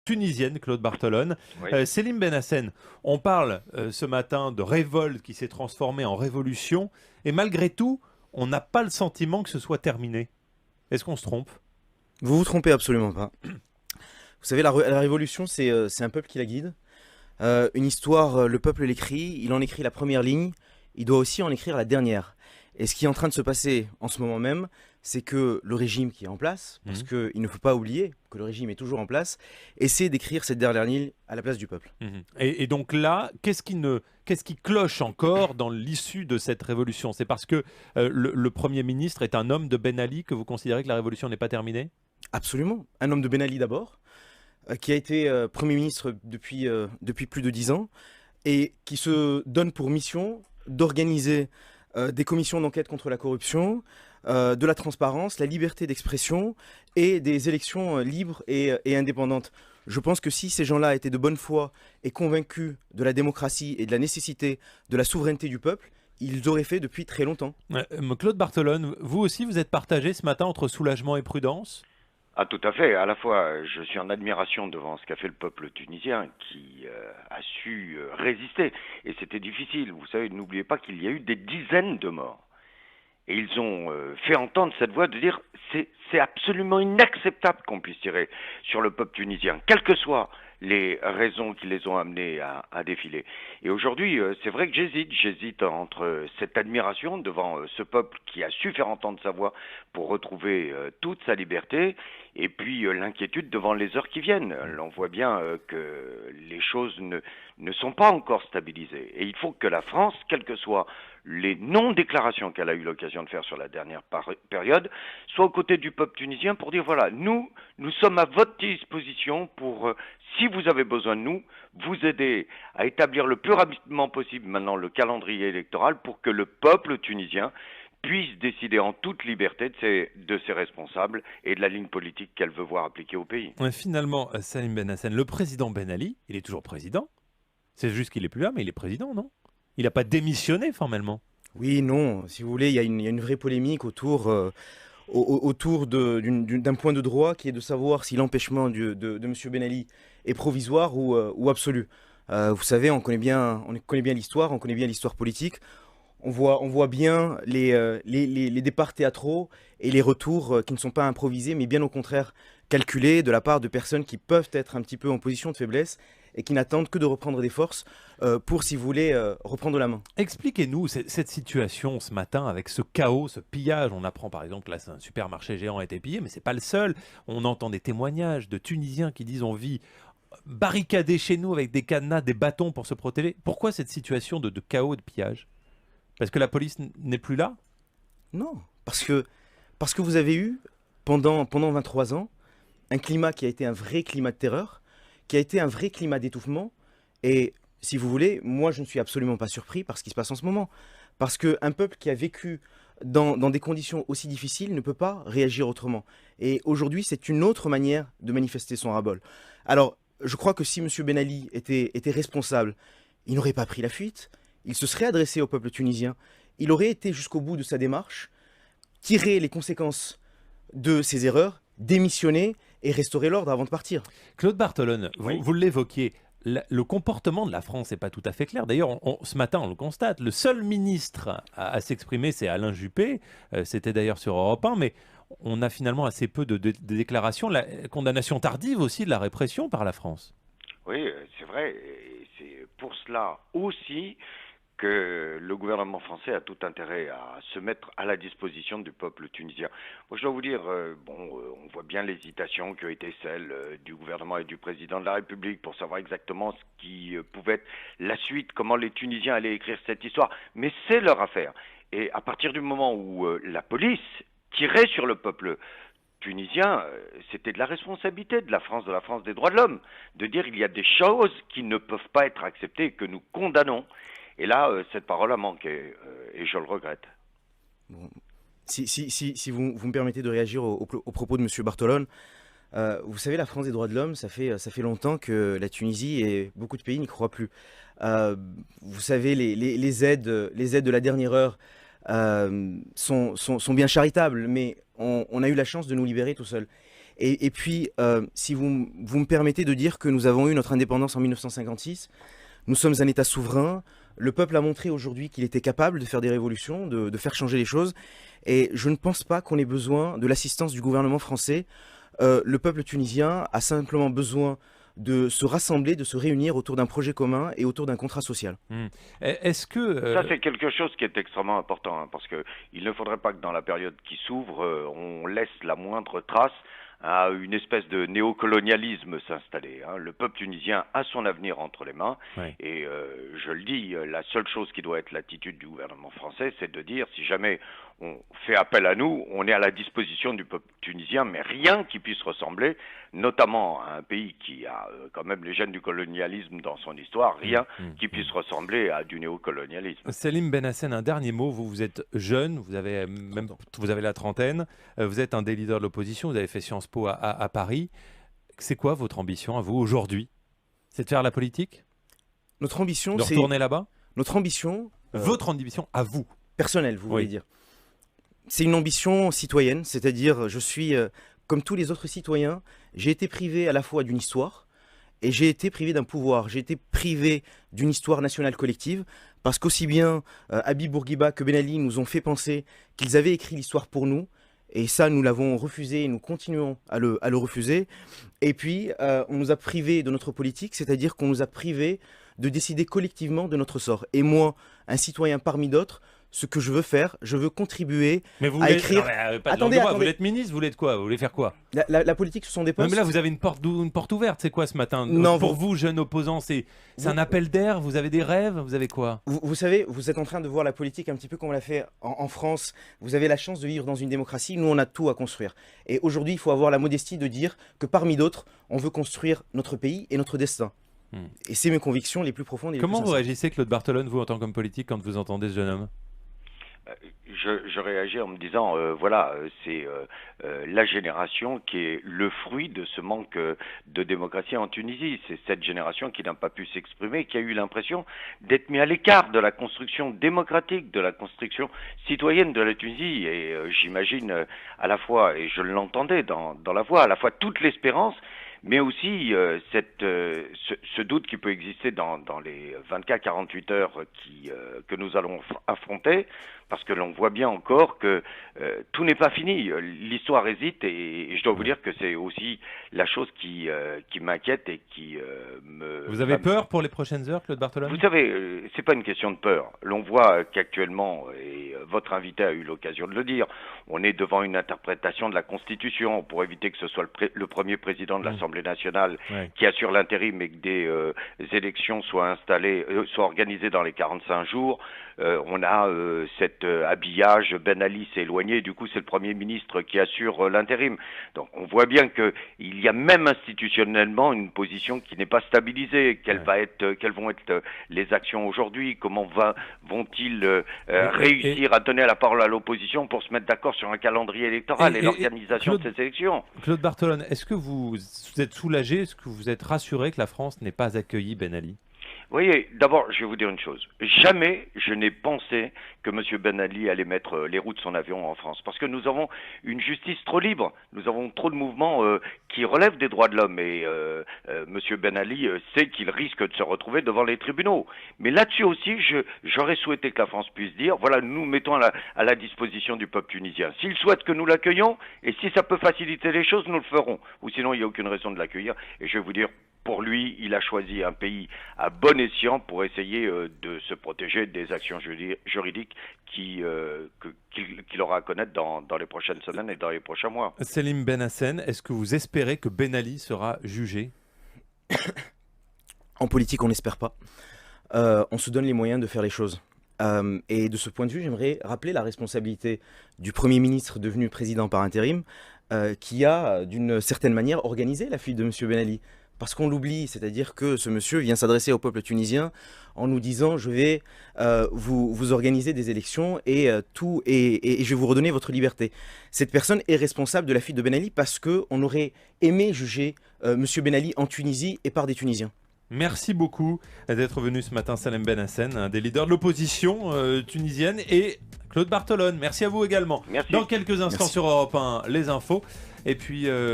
tunisienne, Claude Bartolone. Oui. Selim Benhassen, on parle ce matin de révolte qui s'est transformée en révolution, et malgré tout, on n'a pas le sentiment que ce soit terminé. Est-ce qu'on se trompe? Vous vous trompez absolument pas. Vous savez, la révolution, c'est un peuple qui la guide. Une histoire, le peuple l'écrit, il en écrit la première ligne, il doit aussi en écrire la dernière. Et ce qui est en train de se passer en ce moment même, c'est que le régime qui est en place, parce qu'il ne faut pas oublier que le régime est toujours en place, essaie d'écrire cette dernière ligne à la place du peuple. Et donc là, qu'est-ce qui cloche encore dans l'issue de cette révolution? C'est parce que le Premier ministre est un homme de Ben Ali que vous considérez que la révolution n'est pas terminée? Absolument. Un homme de Ben Ali d'abord, qui a été Premier ministre depuis plus de 10 ans, et qui se donne pour mission d'organiser des commissions d'enquête contre la corruption, de la transparence, la liberté d'expression et des élections libres et indépendantes. Je pense que si ces gens-là étaient de bonne foi et convaincus de la démocratie et de la nécessité de la souveraineté du peuple, ils auraient fait depuis très longtemps. Claude Bartolone, vous aussi, vous êtes partagé ce matin entre soulagement et prudence? Ah, tout à fait. À la fois, je suis en admiration devant ce qu'a fait le peuple tunisien qui a su résister. Et c'était difficile. Vous savez, n'oubliez pas qu'il y a eu des dizaines de morts. Et ils ont fait entendre cette voix de dire c'est absolument inacceptable qu'on puisse tirer sur le peuple tunisien, quelles que soient les raisons qui les ont amenés à défiler. Et aujourd'hui, c'est vrai que j'hésite entre cette admiration devant ce peuple qui a su faire entendre sa voix pour retrouver toute sa liberté, et puis l'inquiétude devant les heures qui viennent. On voit bien que les choses ne sont pas encore stabilisées. Et il faut que la France, quelles que soient les non-déclarations qu'elle a eu l'occasion de faire sur la dernière période, soit aux côtés du peuple tunisien pour dire voilà, nous sommes à votre disposition pour, si vous avez besoin de nous, vous aider à établir le plus rapidement possible maintenant le calendrier électoral pour que le peuple tunisien puisse décider en toute liberté de ses responsables et de la ligne politique qu'elle veut voir appliquée au pays. Finalement, Salim Benhassen, le président Ben Ali, il est toujours président. C'est juste qu'il n'est plus là, mais il est président, non? Il n'a pas démissionné formellement. Oui, non, si vous voulez, il y a une vraie polémique autour d'un point de droit qui est de savoir si l'empêchement de M. Ben Ali est provisoire ou absolu. Vous savez, on connaît bien l'histoire, on connaît bien l'histoire politique. On voit bien les départs théâtraux et les retours qui ne sont pas improvisés, mais bien au contraire calculés de la part de personnes qui peuvent être un petit peu en position de faiblesse et qui n'attendent que de reprendre des forces pour, si vous voulez, reprendre la main. Expliquez-nous cette situation ce matin avec ce chaos, ce pillage. On apprend par exemple que là, un supermarché géant a été pillé, mais ce n'est pas le seul. On entend des témoignages de Tunisiens qui disent on vit barricadés chez nous avec des cadenas, des bâtons pour se protéger. Pourquoi cette situation de chaos et de pillage? Parce que la police n'est plus là? Non, parce que vous avez eu, pendant 23 ans, un climat qui a été un vrai climat de terreur, qui a été un vrai climat d'étouffement. Et si vous voulez, moi je ne suis absolument pas surpris par ce qui se passe en ce moment. Parce qu'un peuple qui a vécu dans des conditions aussi difficiles ne peut pas réagir autrement. Et aujourd'hui, c'est une autre manière de manifester son ras-bol. Alors, je crois que si M. Ben Ali était responsable, il n'aurait pas pris la fuite. Il se serait adressé au peuple tunisien. Il aurait été jusqu'au bout de sa démarche, tiré les conséquences de ses erreurs, démissionner et restaurer l'ordre avant de partir. Claude Bartolone, Oui. vous l'évoquiez, le comportement de la France n'est pas tout à fait clair. D'ailleurs, ce matin, on le constate, le seul ministre à s'exprimer, c'est Alain Juppé. C'était d'ailleurs sur Europe 1, mais on a finalement assez peu de déclarations. La condamnation tardive aussi de la répression par la France. Oui, c'est vrai. Et c'est pour cela aussi que le gouvernement français a tout intérêt à se mettre à la disposition du peuple tunisien. Moi, je dois vous dire, on voit bien l'hésitation qui a été celle du gouvernement et du président de la République pour savoir exactement ce qui pouvait être la suite, comment les Tunisiens allaient écrire cette histoire. Mais c'est leur affaire. Et à partir du moment où la police tirait sur le peuple tunisien, c'était de la responsabilité de la France des droits de l'homme, de dire il y a des choses qui ne peuvent pas être acceptées, que nous condamnons. Et là, cette parole a manqué, et je le regrette. Bon. Si vous me permettez de réagir au propos de M. Bartolone, vous savez, la France des droits de l'homme, ça fait longtemps que la Tunisie et beaucoup de pays n'y croient plus. Vous savez, les aides de la dernière heure sont bien charitables, mais on a eu la chance de nous libérer tout seul. Et puis, si vous me permettez de dire que nous avons eu notre indépendance en 1956, nous sommes un État souverain. Le peuple a montré aujourd'hui qu'il était capable de faire des révolutions, de faire changer les choses. Et je ne pense pas qu'on ait besoin de l'assistance du gouvernement français. Le peuple tunisien a simplement besoin de se rassembler, de se réunir autour d'un projet commun et autour d'un contrat social. Est-ce que... Ça, c'est quelque chose qui est extrêmement important, hein, parce qu'il ne faudrait pas que dans la période qui s'ouvre, on laisse la moindre trace à une espèce de néocolonialisme s'installer. Hein. Le peuple tunisien a son avenir entre les mains, et je le dis, la seule chose qui doit être l'attitude du gouvernement français, c'est de dire, si jamais on fait appel à nous, on est à la disposition du peuple tunisien, mais rien qui puisse ressembler, notamment à un pays qui a quand même les gènes du colonialisme dans son histoire, rien qui puisse ressembler à du néocolonialisme. Salim Benhassen, un dernier mot. Vous êtes jeune, vous avez la trentaine, vous êtes un des leaders de l'opposition, vous avez fait Sciences Po à Paris. C'est quoi votre ambition à vous aujourd'hui? C'est de faire la politique? Notre ambition, de retourner là-bas? Notre ambition... Votre ambition à vous? Personnelle, vous voulez dire. C'est une ambition citoyenne, c'est-à-dire je suis, comme tous les autres citoyens, j'ai été privé à la fois d'une histoire et j'ai été privé d'un pouvoir. J'ai été privé d'une histoire nationale collective parce qu'aussi bien Habib Bourguiba que Ben Ali nous ont fait penser qu'ils avaient écrit l'histoire pour nous. Et ça, nous l'avons refusé et nous continuons à le refuser. Et puis, on nous a privés de notre politique, c'est-à-dire qu'on nous a privés de décider collectivement de notre sort. Et moi, un citoyen parmi d'autres, ce que je veux faire, je veux contribuer à écrire... Attendez, vous êtes ministre, vous voulez quoi? Vous voulez faire quoi? La politique, ce sont des postes... Mais là, vous avez une porte ouverte, c'est quoi ce matin? Non, pour vous, jeune opposant, c'est un appel d'air? Vous avez des rêves? Vous avez quoi? Vous savez, vous êtes en train de voir la politique un petit peu comme on l'a fait en France. Vous avez la chance de vivre dans une démocratie. Nous, on a tout à construire. Et aujourd'hui, il faut avoir la modestie de dire que parmi d'autres, on veut construire notre pays et notre destin. Et c'est mes convictions les plus profondes et les plus sincères. Comment vous réagissez, Claude Barthelone, vous, en tant qu'homme politique, quand vous entendez ce jeune homme? Je réagis en me disant, voilà, c'est la génération qui est le fruit de ce manque de démocratie en Tunisie. C'est cette génération qui n'a pas pu s'exprimer, qui a eu l'impression d'être mis à l'écart de la construction démocratique, de la construction citoyenne de la Tunisie. Et j'imagine à la fois, et je l'entendais dans la voix, à la fois toute l'espérance, mais aussi ce doute qui peut exister dans les 24-48 heures que nous allons affronter, parce que l'on voit bien encore que tout n'est pas fini. L'histoire hésite et je dois vous dire que c'est aussi la chose qui m'inquiète et qui me... Vous avez peur pour les prochaines heures, Claude Barthelone? Vous savez, c'est pas une question de peur. L'on voit qu'actuellement, et votre invité a eu l'occasion de le dire, on est devant une interprétation de la Constitution pour éviter que ce soit le premier président de l'Assemblée nationale qui assure l'intérim et que des élections soient organisées dans les 45 jours. On a cet habillage, Ben Ali s'est éloigné, du coup c'est le Premier ministre qui assure l'intérim. Donc on voit bien qu'il y a même institutionnellement une position qui n'est pas stabilisée. Quelles vont être les actions aujourd'hui? Comment vont-ils réussir à donner la parole à l'opposition pour se mettre d'accord sur un calendrier électoral et l'organisation de ces élections? Claude Barthelone, est-ce que vous êtes soulagé, est-ce que vous êtes rassuré que la France n'ait pas accueilli Ben Ali? Vous voyez, d'abord, je vais vous dire une chose. Jamais je n'ai pensé que M. Ben Ali allait mettre les roues de son avion en France. Parce que nous avons une justice trop libre. Nous avons trop de mouvements qui relèvent des droits de l'homme. Et M. Ben Ali sait qu'il risque de se retrouver devant les tribunaux. Mais là-dessus aussi, j'aurais souhaité que la France puisse dire, voilà, nous mettons à la disposition du peuple tunisien. S'il souhaite que nous l'accueillons, et si ça peut faciliter les choses, nous le ferons. Ou sinon, il n'y a aucune raison de l'accueillir. Et je vais vous dire, pour lui, il a choisi un pays à bon escient pour essayer de se protéger des actions juridiques qu'il aura à connaître dans les prochaines semaines et dans les prochains mois. Salim Benhassen, est-ce que vous espérez que Ben Ali sera jugé? En politique, on n'espère pas. On se donne les moyens de faire les choses. Et de ce point de vue, j'aimerais rappeler la responsabilité du Premier ministre devenu président par intérim, qui a, d'une certaine manière, organisé la fuite de M. Ben Ali. Parce qu'on l'oublie, c'est-à-dire que ce monsieur vient s'adresser au peuple tunisien en nous disant « je vais vous organiser des élections et je vais vous redonner votre liberté ». Cette personne est responsable de la fuite de Ben Ali parce qu'on aurait aimé juger M. Ben Ali en Tunisie et par des Tunisiens. Merci beaucoup d'être venu ce matin, Salim Benhassen, un des leaders de l'opposition tunisienne, et Claude Barthelone. Merci à vous également. Merci. Dans quelques instants sur Europe 1, les infos. Et puis...